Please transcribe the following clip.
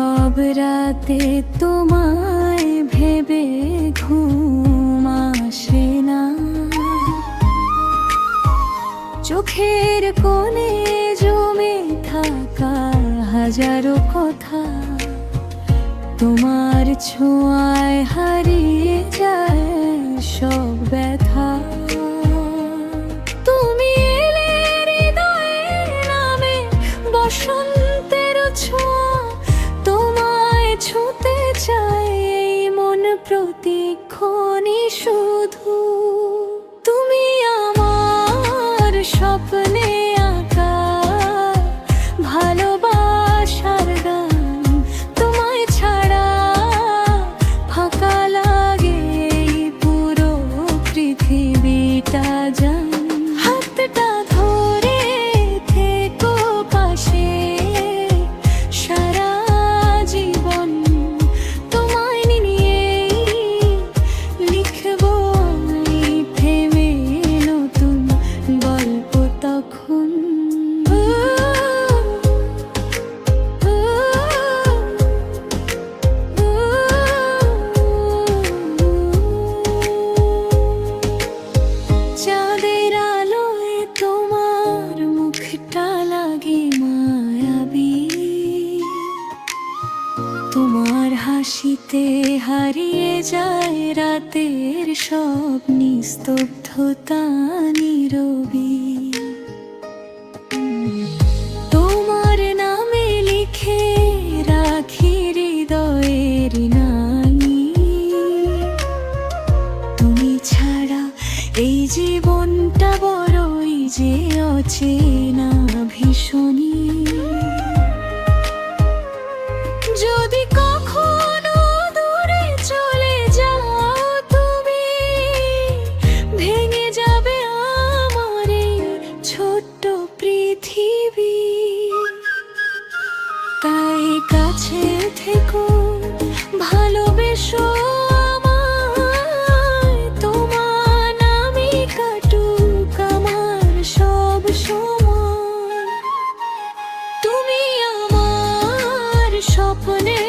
সব রাতে তোমায় ভেবে ঘুম আসে না। চোখের কোণে জমে থাকা হাজারো কথা, তোমার ছোঁয়ায় হারিয়ে যায় সব ব্যথা। তুমি এলে হৃদয়ের নামে বসন্তের ছোঁয়া, তোমায় ছুঁতে চায় এই মন প্রতিক্ষণই শুধু। তুমি আমার স্বপ্নে আঁকা ভালোবাসার গান, তোমায় ছাড়া ফাঁকা লাগে এই পুরো পৃথিবীটা জান। হাতটা ধরে থেকো পাশে সারা জীবন, তোমায় নিয়ে লিখবো আমি থেমে নতুন গল্প তখন। চাঁদের আলোয় তোমার মুখটা লাগে মায়াবী, তোমার হাসিতে হারিয়ে যায় রাতের সব নিস্তব্ধতা নীরবী। তোমার নামে লিখে রাখি হৃদয়ের নালি, তুমি ছাড়া এই জীবনটা বড়ই যে অচেনা ভীষণই। যদি কখনো দূরে চলে যাও তুমি, ভেঙে যাবে আমার এই ছোট্ট পৃথিবী। তাই কাছে থেকো, ভালোবেসো আমায়, তোমার নামে কাটুক আমার সব সময়। তুমি আমার স্বপ্নে